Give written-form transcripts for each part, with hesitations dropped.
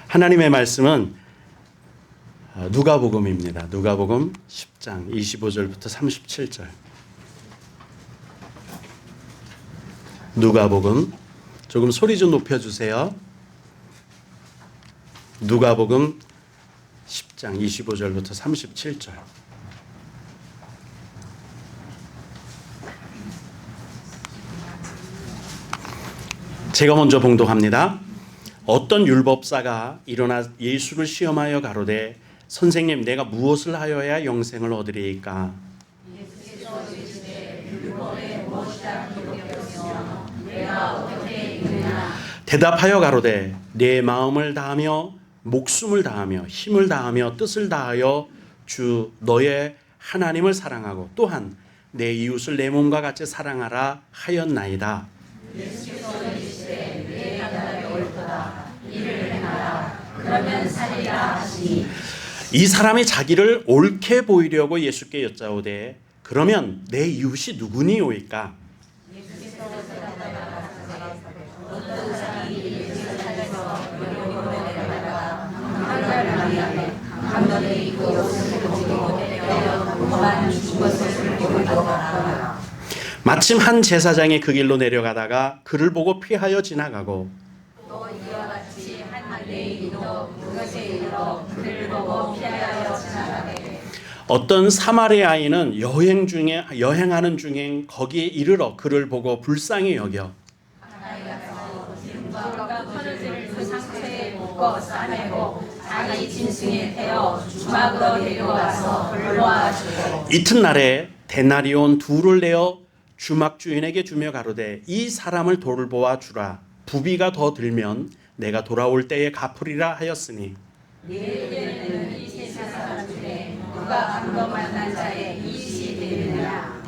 하나님의 말씀은 누가복음입니다. 누가복음 10장 25절부터 37절. 누가복음 조금 소리 좀 높여주세요. 누가복음 10장 25절부터 37절. 제가 먼저 봉독합니다. 어떤 율법사가 일어나 예수를 시험하여 가로되 선생님, 내가 무엇을 하여야 영생을 얻으리이까? 예수께서 이르시되 율법에 무엇이라 기록되었으며 내가 어떻게 읽느냐? 대답하여 가로되 내 마음을 다하며 목숨을 다하며 힘을 다하며 뜻을 다하여 주 너의 하나님을 사랑하고 또한 내 이웃을 내 몸과 같이 사랑하라 하였나이다. 예수께서 이르시되 내 대답이 옳도다. 이를 행하라. 그러면 살리라 하시니 이 사람이 자기를 옳게 보이려고 예수께 여짜오되 그러면 내 이웃이 누구니오이까? 예수께서 대답하여 어떤 사람이 예수를 살려서 여리고로 내려가다가 강달마리아에 강변에 있고 옷을 벗고 내려 그만 죽은 것을 보더라. 마침 한 제사장이 그 길로 내려가다가 그를 보고 피하여 지나가고 또 이와 같이 한 레위인도 그것에 이르러 그를 보고 피하여 지나가되 어떤 사마리아인은 여행하는 중에 거기에 이르러 그를 보고 불쌍히 여겨 기름과 퍼즐을 그 상처에 묶어 싸매고 자기 짐승에 태워 주막으로 데려와서 불러와주고 이튿날에 데나리온 둘을 내어 주막 주인에게 주며 가로되 이 사람을 돌보아 주라. 부비가 더 들면 내가 돌아올 때에 갚으리라 하였으니 너희에게는 이 세 사람 중에 누가 방금 만난 자의 이익이 되느냐?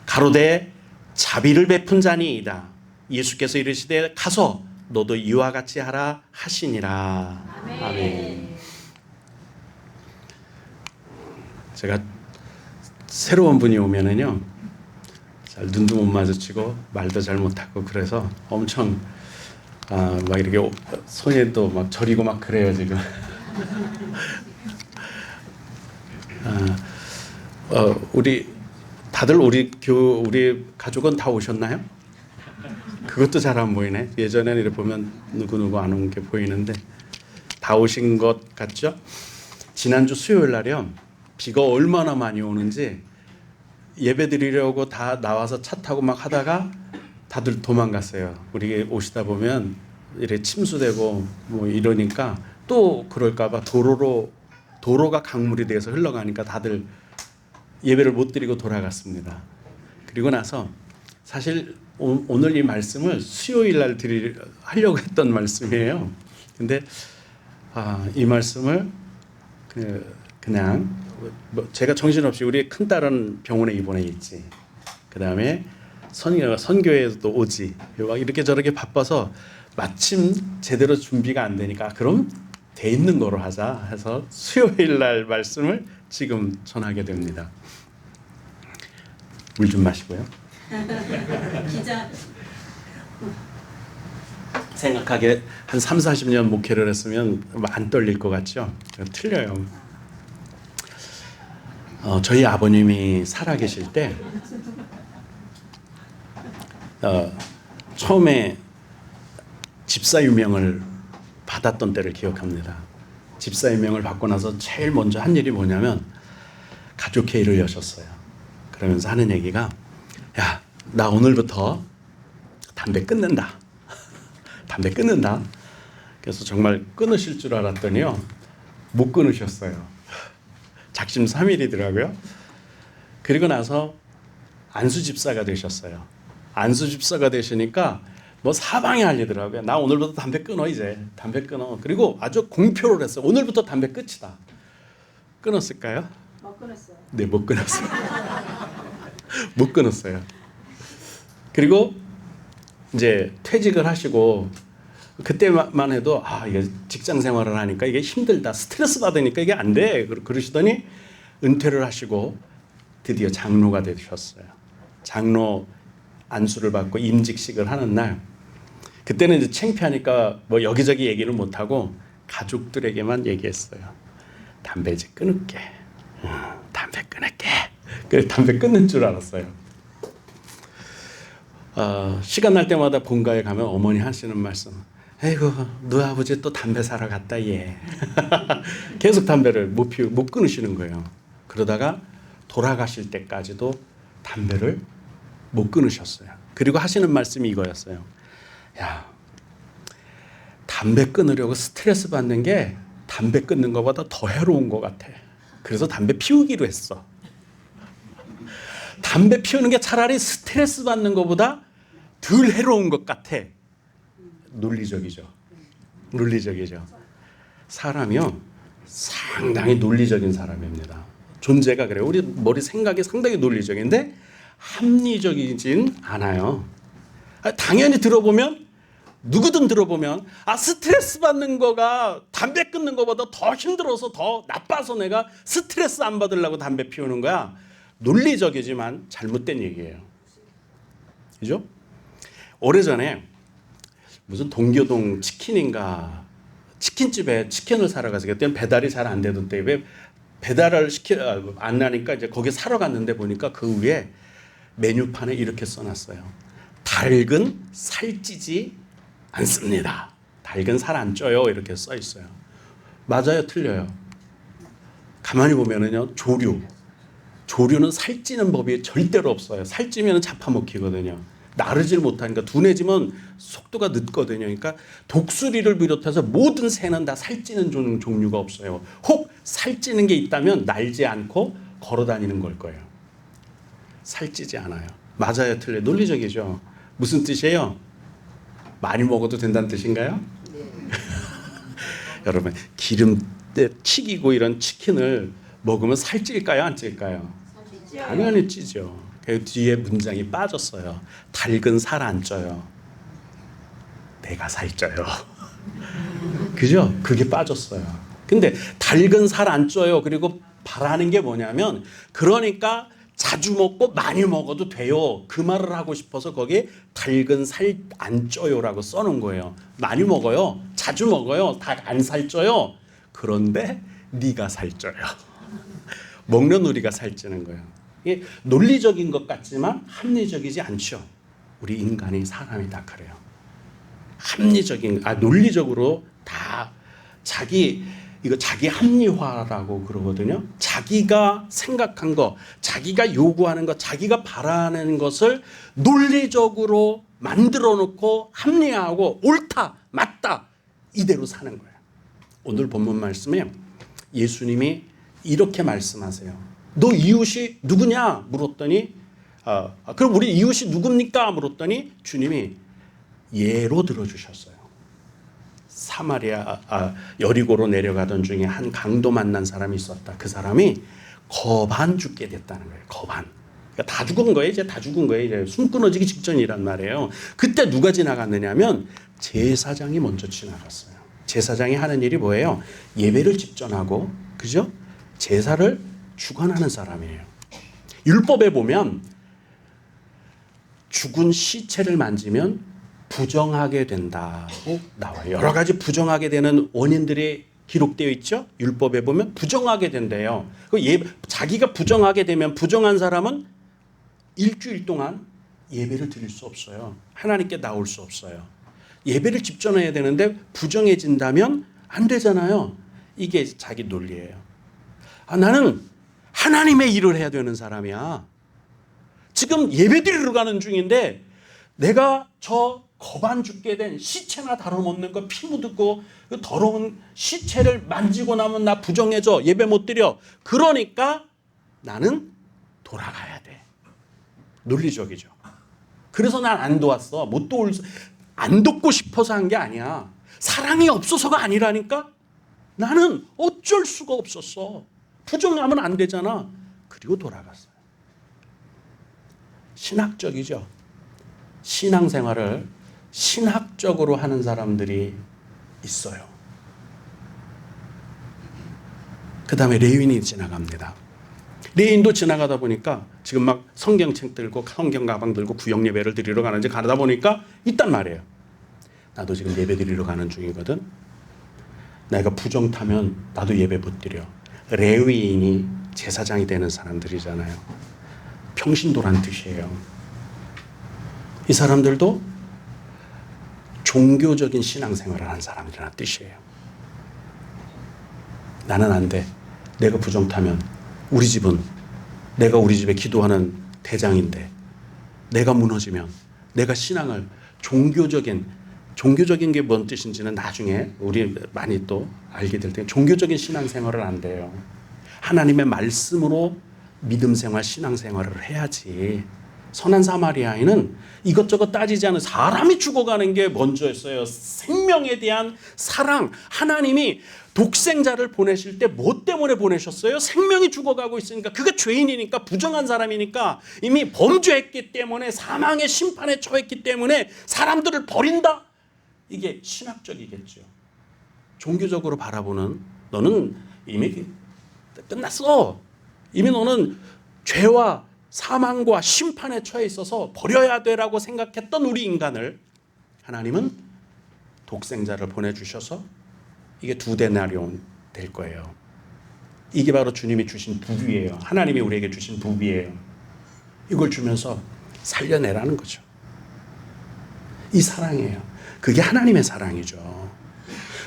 가로되 자비를 베푼 자니이다. 예수께서 이르시되 가서 너도 이와 같이 하라 하시니라. 아멘. 제가 새로운 분이 오면은요, 잘 눈도 못 마주치고 말도 잘 못하고 그래서 엄청 막 이렇게 손에 또 막 저리고 막 그래요 지금. 우리 다들 우리 가족은 다 오셨나요? 그것도 잘 안 보이네. 예전에는 이렇게 보면 누구 안 온 게 보이는데 다 오신 것 같죠? 지난주 수요일 날이요, 비가 얼마나 많이 오는지 예배 드리려고 다 나와서 차 타고 막 하다가 다들 도망갔어요. 우리 오시다 보면 이렇게 침수되고 뭐 이러니까 또 그럴까봐 도로가 강물이 돼서 흘러가니까 다들 예배를 못 드리고 돌아갔습니다. 그리고 나서 사실 오늘 이 말씀을 수요일 날 하려고 했던 말씀이에요. 근데 이 말씀을 그냥 제가 정신없이 우리 큰딸은 병원에 입원해 있지. 그 다음에 선교회도 오지. 막 이렇게 저렇게 바빠서 마침 제대로 준비가 안 되니까 그럼 돼 있는 거로 하자 해서 수요일 날 말씀을 지금 전하게 됩니다. 물 좀 마시고요. 기자 생각하기에 한 3, 40년 목회를 했으면 안 떨릴 것 같죠? 틀려요. 저희 아버님이 살아계실 때 처음에 집사 유명을 받았던 때를 기억합니다. 집사 유명을 받고 나서 제일 먼저 한 일이 뭐냐면 가족회의를 여셨어요. 그러면서 하는 얘기가, 야, 나 오늘부터 담배 끊는다. 담배 끊는다. 그래서 정말 끊으실 줄 알았더니요, 못 끊으셨어요. 작심삼일이더라고요. 그리고 나서 안수집사가 되셨어요. 안수집사가 되시니까 뭐 사방에 알리더라고요. 나 오늘부터 담배 끊어, 이제 담배 끊어. 그리고 아주 공표를 했어요. 오늘부터 담배 끝이다. 끊었을까요? 못 끊었어요. 네, 못 끊었어요. 못 끊었어요. 그리고 이제 퇴직을 하시고 그때만 해도 이게 직장 생활을 하니까 이게 힘들다, 스트레스 받으니까 이게 안 돼 그러시더니 은퇴를 하시고 드디어 장로가 되셨어요. 장로 안수를 받고 임직식을 하는 날, 그때는 이제 창피하니까 뭐 여기저기 얘기를 못 하고 가족들에게만 얘기했어요. 담배 이제 끊을게. 담배 끊을게. 그래서 담배 끊는 줄 알았어요. 시간 날 때마다 본가에 가면 어머니 하시는 말씀. 에이구, 너 아버지 또 담배 사러 갔다 얘. 계속 담배를 못 끊으시는 거예요. 그러다가 돌아가실 때까지도 담배를 못 끊으셨어요. 그리고 하시는 말씀이 이거였어요. 야, 담배 끊으려고 스트레스 받는 게 담배 끊는 것보다 더 해로운 것 같아. 그래서 담배 피우기로 했어. 담배 피우는 게 차라리 스트레스 받는 것보다 덜 해로운 것 같아. 논리적이죠. 논리적이죠. 사람이요, 상당히 논리적인 사람입니다. 존재가 그래요. 우리 머리 생각이 상당히 논리적인데 합리적이진 않아요. 당연히 들어보면, 누구든 들어보면, 스트레스 받는 거가 담배 끊는 거보다 더 힘들어서 더 나빠서 내가 스트레스 안 받으려고 담배 피우는 거야. 논리적이지만 잘못된 얘기예요. 그죠? 오래전에 무슨 동교동 치킨인가 치킨집에 치킨을 사러 가서 그때 배달이 잘 안 되던 때에 왜 배달을 안 나니까 이제 거기 사러 갔는데 보니까 그 위에 메뉴판에 이렇게 써놨어요. 닭은 살찌지 않습니다. 닭은 살 안 쪄요. 이렇게 써 있어요. 맞아요, 틀려요? 가만히 보면은요, 조류는 살찌는 법이 절대로 없어요. 살찌면 잡아먹히거든요. 나르질 못하니까 둔해지면 속도가 늦거든요. 그러니까 독수리를 비롯해서 모든 새는 다 살찌는 종류가 없어요. 혹 살찌는 게 있다면 날지 않고 걸어 다니는 걸 거예요. 살찌지 않아요. 맞아요, 틀려요? 논리적이죠. 무슨 뜻이에요? 많이 먹어도 된다는 뜻인가요? 네. 여러분, 기름때 튀기고 이런 치킨을 먹으면 살찔까요, 안 찔까요? 당연히 찌죠. 그 뒤에 문장이 빠졌어요. 닭은 살 안 쪄요. 내가 살쪄요. 그죠? 그게 빠졌어요. 근데 닭은 살 안 쪄요. 그리고 바라는 게 뭐냐면, 그러니까 자주 먹고 많이 먹어도 돼요. 그 말을 하고 싶어서 거기에 닭은 살 안 쪄요라고 써놓은 거예요. 많이 먹어요. 자주 먹어요. 닭 안 살쪄요. 그런데 네가 살쪄요. 먹는 우리가 살찌는 거예요. 이게 논리적인 것 같지만 합리적이지 않죠. 우리 인간이, 사람이 다 그래요. 논리적으로 다 자기 합리화라고 그러거든요. 자기가 생각한 거, 자기가 요구하는 거, 자기가 바라는 것을 논리적으로 만들어 놓고 합리화하고 옳다, 맞다 이대로 사는 거예요. 오늘 본문 말씀에 예수님이 이렇게 말씀하세요. 너 이웃이 누구냐 물었더니 그럼 우리 이웃이 누굽니까 물었더니 주님이 예로 들어주셨어요. 여리고로 내려가던 중에 한 강도 만난 사람이 있었다. 그 사람이 거반 죽게 됐다는 거예요. 거반. 그러니까 다 죽은 거예요. 이제 다 죽은 거예요. 이제 숨 끊어지기 직전이란 말이에요. 그때 누가 지나갔느냐면 제사장이 먼저 지나갔어요. 제사장이 하는 일이 뭐예요? 예배를 집전하고, 그죠? 제사를 주관하는 사람이에요. 율법에 보면 죽은 시체를 만지면 부정하게 된다고 나와요. 여러 가지 부정하게 되는 원인들이 기록되어 있죠. 율법에 보면 부정하게 된대요. 자기가 부정하게 되면 부정한 사람은 일주일 동안 예배를 드릴 수 없어요. 하나님께 나올 수 없어요. 예배를 집전해야 되는데 부정해진다면 안 되잖아요. 이게 자기 논리예요. 나는 하나님의 일을 해야 되는 사람이야. 지금 예배 드리러 가는 중인데 내가 저 거반 죽게 된 시체나 다름없는 거, 피 묻고 그 더러운 시체를 만지고 나면 나 부정해져. 예배 못 드려. 그러니까 나는 돌아가야 돼. 논리적이죠. 그래서 난 안 도왔어. 안 돕고 싶어서 한 게 아니야. 사랑이 없어서가 아니라니까. 나는 어쩔 수가 없었어. 부정하면 안 되잖아. 그리고 돌아갔어요. 신학적이죠. 신앙생활을 신학적으로 하는 사람들이 있어요. 그 다음에 레윈이 지나갑니다. 레윈도 지나가다 보니까 지금 막 성경책 들고 성경 가방 들고 구역 예배를 드리러 가는지 가다 보니까 있단 말이에요. 나도 지금 예배 드리러 가는 중이거든. 내가 부정 타면 나도 예배 못 드려. 레위인이 제사장이 되는 사람들이잖아요. 평신도란 뜻이에요. 이 사람들도 종교적인 신앙생활을 하는 사람이라는 뜻이에요. 나는 안 돼. 내가 부정 타면 우리 집은 내가 우리 집에 기도하는 대장인데 내가 무너지면 내가 신앙을 종교적인 게 뭔 뜻인지는 나중에 우리 많이 또 알게 될 텐데 종교적인 신앙생활을 안 돼요. 하나님의 말씀으로 믿음 생활, 신앙 생활을 해야지. 선한 사마리아인은 이것저것 따지지 않은 사람이 죽어가는 게 먼저였어요. 생명에 대한 사랑. 하나님이 독생자를 보내실 때 뭐 때문에 보내셨어요? 생명이 죽어가고 있으니까, 그게 죄인이니까, 부정한 사람이니까, 이미 범죄했기 때문에, 사망의 심판에 처했기 때문에 사람들을 버린다? 이게 신학적이겠죠. 종교적으로 바라보는, 너는 이미 끝났어. 이미 너는 죄와 사망과 심판에 처해 있어서 버려야 되라고 생각했던 우리 인간을 하나님은 독생자를 보내주셔서 이게 2데나리온 될 거예요. 이게 바로 주님이 주신 부귀예요. 하나님이 우리에게 주신 부귀예요. 이걸 주면서 살려내라는 거죠. 이 사랑이에요. 그게 하나님의 사랑이죠.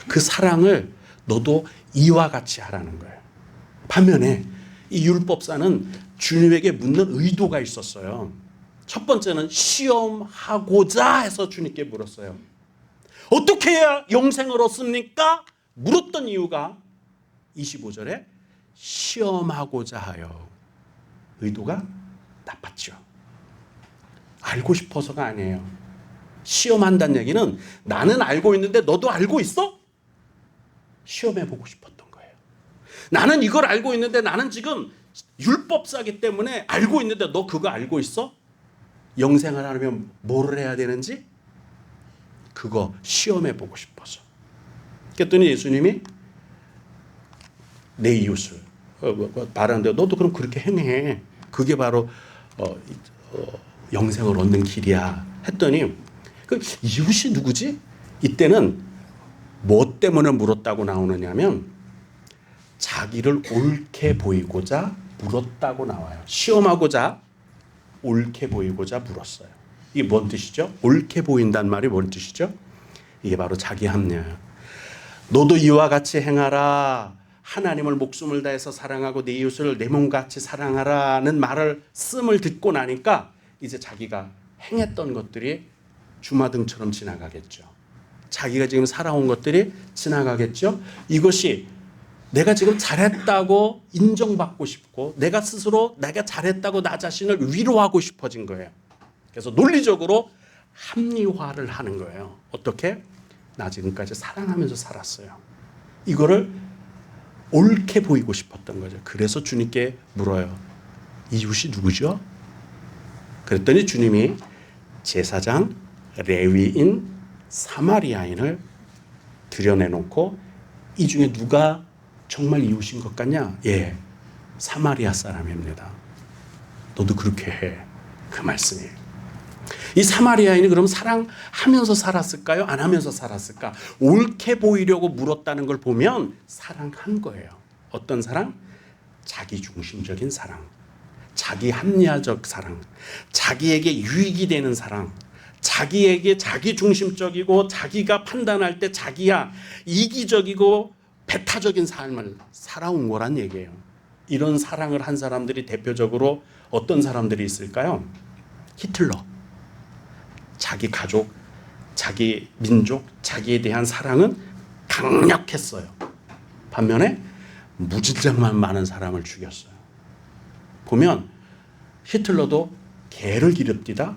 그 사랑을 너도 이와 같이 하라는 거예요. 반면에 이 율법사는 주님에게 묻는 의도가 있었어요. 첫 번째는 시험하고자 해서 주님께 물었어요. 어떻게 해야 영생을 얻습니까? 물었던 이유가 25절에 시험하고자 하여. 의도가 나빴죠. 알고 싶어서가 아니에요. 시험한다는 얘기는 나는 알고 있는데 너도 알고 있어? 시험해보고 싶었던 거예요. 나는 이걸 알고 있는데 나는 지금 율법사기 때문에 알고 있는데 너 그거 알고 있어? 영생을 하려면 뭐를 해야 되는지? 그거 시험해보고 싶어서. 그랬더니 예수님이 내 이웃을 말하는데 너도 그럼 그렇게 행해. 그게 바로 영생을 얻는 길이야 했더니 그 이웃이 누구지? 이때는 뭐 때문에 물었다고 나오느냐면 자기를 옳게 보이고자 물었다고 나와요. 시험하고자 옳게 보이고자 물었어요. 이게 뭔 뜻이죠? 옳게 보인다는 말이 뭔 뜻이죠? 이게 바로 자기 합리화예요. 너도 이와 같이 행하라. 하나님을 목숨을 다해서 사랑하고 내 이웃을 내 몸같이 사랑하라는 말을 씀을 듣고 나니까 이제 자기가 행했던 것들이 주마등처럼 지나가겠죠. 자기가 지금 살아온 것들이 지나가겠죠. 이것이 내가 지금 잘했다고 인정받고 싶고 내가 스스로 내가 잘했다고 나 자신을 위로하고 싶어진 거예요. 그래서 논리적으로 합리화를 하는 거예요. 어떻게? 나 지금까지 사랑하면서 살았어요. 이거를 옳게 보이고 싶었던 거죠. 그래서 주님께 물어요. 이웃이 누구죠? 그랬더니 주님이 제사장, 레위인, 사마리아인을 들여내놓고 이 중에 누가 정말 이웃인 것 같냐? 예, 사마리아 사람입니다. 너도 그렇게 해. 그 말씀이에요. 이 사마리아인이 그럼 사랑하면서 살았을까요? 안 하면서 살았을까? 옳게 보이려고 물었다는 걸 보면 사랑한 거예요. 어떤 사랑? 자기 중심적인 사랑, 자기 합리화적 사랑, 자기에게 유익이 되는 사랑, 자기에게 자기 중심적이고 자기가 판단할 때 자기야 이기적이고 배타적인 삶을 살아온 거란 얘기예요. 이런 사랑을 한 사람들이 대표적으로 어떤 사람들이 있을까요? 히틀러. 자기 가족, 자기 민족, 자기에 대한 사랑은 강력했어요. 반면에 무진장만 많은 사람을 죽였어요. 보면 히틀러도 개를 기릅디다.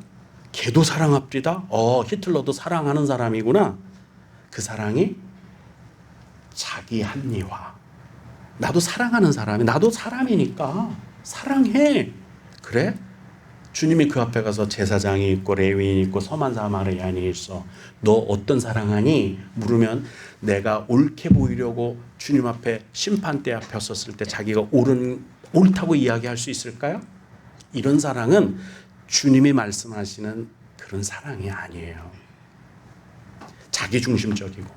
개도 사랑합디다. 히틀러도 사랑하는 사람이구나. 그 사랑이 자기 합리화. 나도 사랑하는 사람이, 나도 사람이니까 사랑해. 그래? 주님이 그 앞에 가서 제사장이 있고 레위인이 있고 섬한 사마리아인이 있어. 너 어떤 사랑하니? 물으면 내가 옳게 보이려고 주님 앞에 심판대 앞에 섰을 때 자기가 옳다고 이야기할 수 있을까요? 이런 사랑은 주님이 말씀하시는 그런 사랑이 아니에요. 자기 중심적이고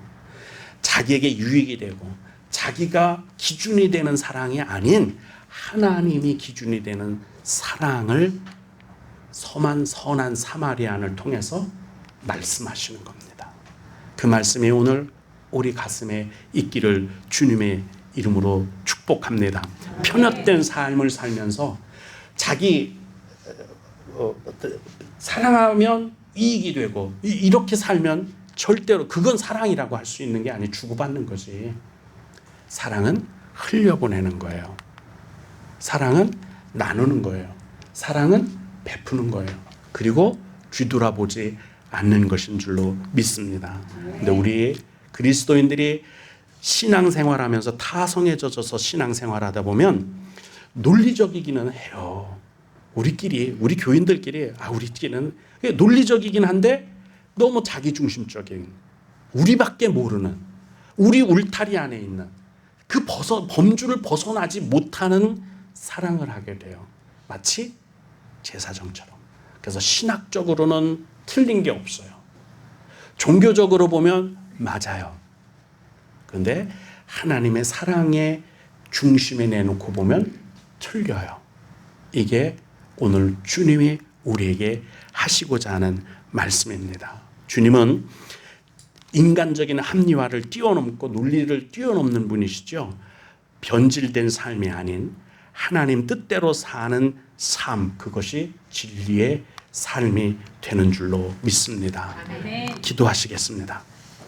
자기에게 유익이 되고 자기가 기준이 되는 사랑이 아닌 하나님이 기준이 되는 사랑을 선한 사마리아인을 통해서 말씀하시는 겁니다. 그 말씀이 오늘 우리 가슴에 있기를 주님의 이름으로 축복합니다. 편협된 삶을 살면서 자기 사랑하면 이익이 되고 이렇게 살면 절대로 그건 사랑이라고 할 수 있는 게 아니 주고받는 거지. 사랑은 흘려보내는 거예요. 사랑은 나누는 거예요. 사랑은 베푸는 거예요. 그리고 뒤돌아보지 않는 것인 줄로 믿습니다. 근데 우리 그리스도인들이 신앙생활하면서 타성에 젖어서 신앙생활하다 보면 논리적이기는 해요. 우리 교인들끼리 우리끼리는 논리적이긴 한데 너무 자기중심적인, 우리밖에 모르는, 우리 울타리 안에 있는 그 범주를 벗어나지 못하는 사랑을 하게 돼요. 마치 제사정처럼. 그래서 신학적으로는 틀린 게 없어요. 종교적으로 보면 맞아요. 그런데 하나님의 사랑의 중심에 내놓고 보면 틀려요. 이게 오늘 주님이 우리에게 하시고자 하는 말씀입니다. 주님은 인간적인 합리화를 뛰어넘고 논리를 뛰어넘는 분이시죠. 변질된 삶이 아닌 하나님 뜻대로 사는 삶, 그것이 진리의 삶이 되는 줄로 믿습니다. 아멘. 기도하시겠습니다.